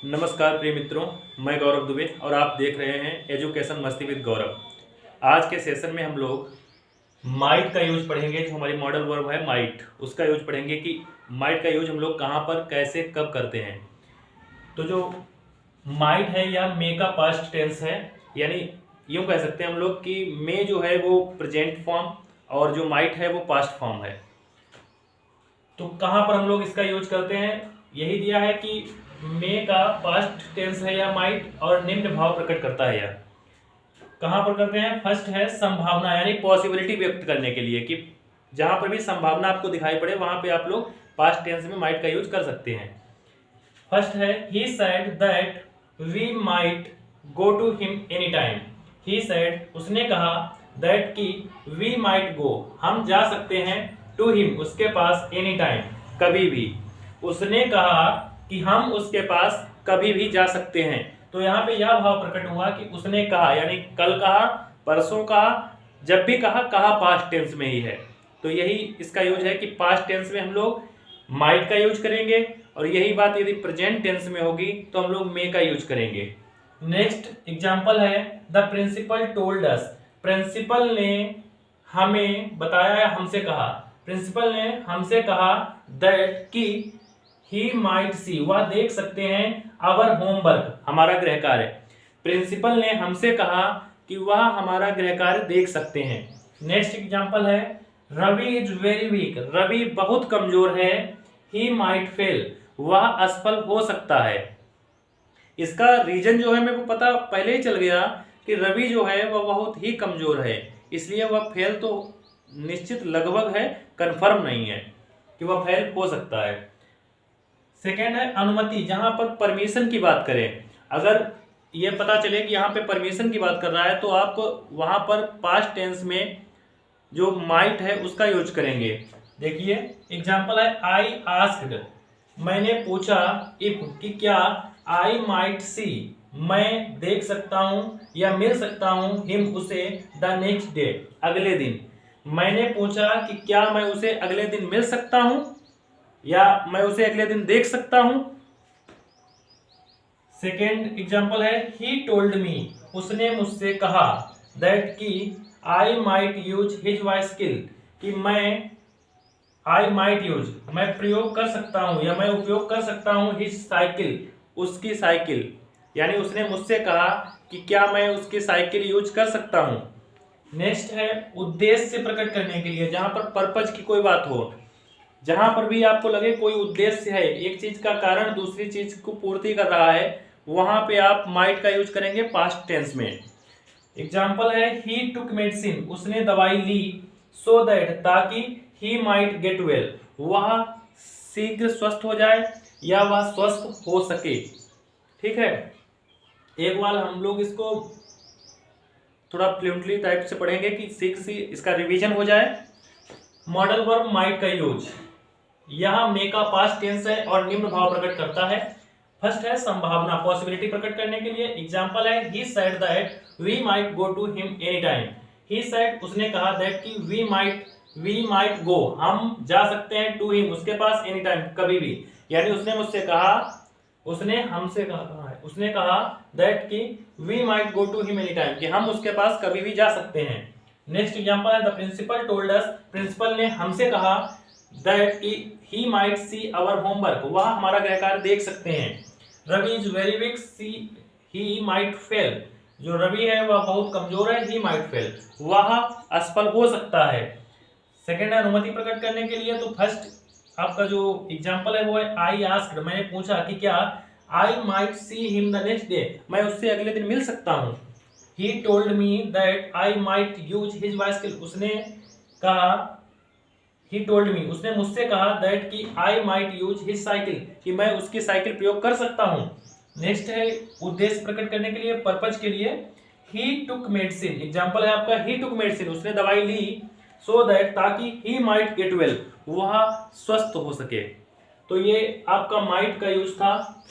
नमस्कार प्रिय मित्रों, मैं गौरव दुबे और आप देख रहे हैं एजुकेशन मस्ती विद गौरव। आज के सेशन में हम लोग माइट का यूज पढ़ेंगे। जो हमारी मॉडल वर्ब है माइट, उसका यूज पढ़ेंगे कि माइट का यूज हम लोग कहाँ पर कैसे कब करते हैं। तो जो माइट है या मे का पास्ट टेंस है, यानी यूँ कह सकते हैं हम लोग कि मे जो है वो प्रेजेंट फॉर्म और जो माइट है वो पास्ट फॉर्म है। तो कहाँ पर हम लोग इसका यूज करते हैं, यही दिया है कि मे का पास्ट टेंस है या माइट और निम्न भाव प्रकट करता है। यह कहाँ पर करते हैं? फर्स्ट है संभावना, यानी पॉसिबिलिटी व्यक्त करने के लिए कि जहां पर भी संभावना आपको दिखाई पड़े वहां पे आप लोग पास्ट टेंस में माइट का यूज कर सकते हैं। फर्स्ट है he said that we might go to him any time. He said, उसने कहा, दैट की वी माइट गो, हम जा सकते हैं, टू हिम, उसके पास, एनी टाइम, कभी भी। उसने कहा कि हम उसके पास कभी भी जा सकते हैं। तो यहाँ पे यह भाव प्रकट हुआ कि उसने कहा, यानी कल कहा, परसों कहा, जब भी कहा, पास्ट टेंस में ही है। तो यही इसका यूज है कि पास्ट टेंस में हम लोग माइट का यूज करेंगे और यही बात यदि प्रेजेंट टेंस में होगी तो हम लोग मे का यूज करेंगे। नेक्स्ट एग्जांपल है the principal told us. Principal ने हमें बताया या हमसे कहा, प्रिंसिपल ने हमसे कहा दैट कि ही माइट सी, वह देख सकते हैं, आवर होमवर्क, हमारा गृह कार्य। प्रिंसिपल ने हमसे कहा कि वह हमारा गृह कार्य देख सकते हैं। नेक्स्ट एग्जांपल है Ravi is very weak. Ravi बहुत कमजोर है। ही माइट फेल, वह असफल हो सकता है। इसका रीजन जो है मेरे को पता पहले ही चल गया कि रवि जो है वह बहुत ही कमजोर है, इसलिए वह फेल तो निश्चित लगभग है, कंफर्म नहीं है कि वह फेल हो सकता है। सेकेंड है अनुमति, जहां पर परमिशन की बात करें, अगर ये पता चले कि यहाँ पे परमिशन की बात कर रहा है तो आप वहां पर पास्ट टेंस में जो माइट है उसका यूज करेंगे। देखिए एग्जांपल है आई आस्क्ड, मैंने पूछा, इफ कि क्या, आई माइट सी, मैं देख सकता हूं या मिल सकता हूं, हिम, उसे, द नेक्स्ट डे, अगले दिन। मैंने पूछा कि क्या मैं उसे अगले दिन मिल सकता हूं या मैं उसे अगले दिन देख सकता हूं। सेकेंड एग्जांपल है ही टोल्ड मी, उसने मुझसे कहा, दैट की I might use his bicycle, कि आई माइट यूज, मैं प्रयोग कर सकता हूं या मैं उपयोग कर सकता हूं, हिज साइकिल, उसकी साइकिल, यानी उसने मुझसे कहा कि क्या मैं उसकी साइकिल यूज कर सकता हूं। नेक्स्ट है उद्देश्य प्रकट करने के लिए, जहां पर पर्पज की कोई बात हो, जहां पर भी आपको लगे कोई उद्देश्य है, एक चीज का कारण दूसरी चीज को पूर्ति कर रहा है, वहां पे आप माइट का यूज करेंगे पास्ट टेंस में। एग्जांपल है ही टुक मेडिसिन, उसने दवाई ली, सो दैट, ताकि, ही माइट गेट वेल, वह शीघ्र स्वस्थ हो जाए या वह स्वस्थ हो सके। ठीक है, एक बार हम लोग इसको थोड़ा फ्लुएंटली टाइप से पढ़ेंगे कि सीख सी इसका रिवीजन हो जाए। मॉडल वर्ब माइट का यूज, यह मे का पास्ट टेंस है और निम्न भाव प्रकट करता है। फर्स्ट है संभावना, पॉसिबिलिटी प्रकट करने के लिए। एग्जांपल है he said that we might go to him any time. He said, उसने कहा, दैट की वी माइट गो, हम जा सकते हैं, टू हिम, उसके पास, एनी टाइम, कभी भी, यानी उसने मुझसे कहा, उसने हमसे कहा है, उसने कहा दैट की we might go to him any time, कि हम उसके पास कभी भी जा सकते हैं। नेक्स्ट एग्जांपल है the principal told us, principal ने हमसे कहा, that he might see our homework, वह हमारा गृह कार्य देख सकते हैं। Ravi is very weak, he might fail, जो रवि है वह बहुत कमजोर है, ही माइट फेल, वह असफल हो सकता है। सेकेंड है अनुमति प्रकट करने के लिए, तो फर्स्ट आपका जो एग्जांपल है वो है आई आस्क्ड, मैंने पूछा कि क्या I might see him the next day, मैं उससे अगले दिन मिल सकता हूं। He told me that I might use his bicycle, उसने कहा, ही टोल्ड मी, उसने मुझसे कहा, दैट की I might use his cycle, कि मैं उसकी साइकिल प्रयोग कर सकता हूं। नेक्स्ट है उद्देश्य प्रकट करने के लिए, पर्पज के लिए, ही टुक मेडिसिन, एग्जांपल है आपका ही टुक मेडिसिन, उसने दवाई ली, सो दैट, ताकि, ही माइट गेट वेल, वह स्वस्थ हो सके। तो ये आपका माइट का यूज था।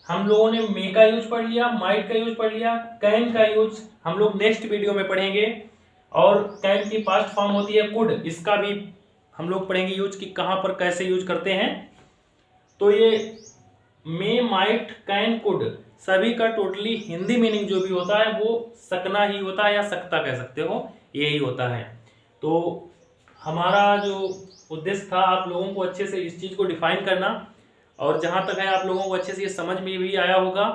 हम लोगों ने मे का यूज पढ़ लिया, माइट का यूज पढ़ लिया, कैन का यूज हम लोग नेक्स्ट वीडियो में पढ़ेंगे। और कैन की पास्ट फॉर्म होती है कुड, इसका भी हम लोग पढ़ेंगे यूज कि कहां पर कैसे यूज करते हैं। तो ये मे, माइट, कैन, कुड, सभी का टोटली हिंदी मीनिंग जो भी होता है वो सकना ही होता है, या सकता कह सकते हो, यही होता है। तो हमारा जो उद्देश्य था आप लोगों को अच्छे से इस चीज़ को डिफाइन करना, और जहाँ तक है आप लोगों को अच्छे से ये समझ में भी आया होगा,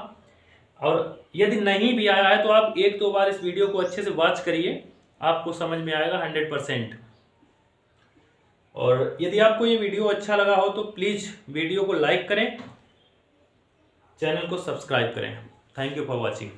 और यदि नहीं भी आया है तो आप एक दो बार इस वीडियो को अच्छे से वॉच करिए, आपको समझ में आएगा 100%। और यदि आपको ये वीडियो अच्छा लगा हो तो प्लीज़ वीडियो को लाइक करें, चैनल को सब्सक्राइब करें। Thank you for watching.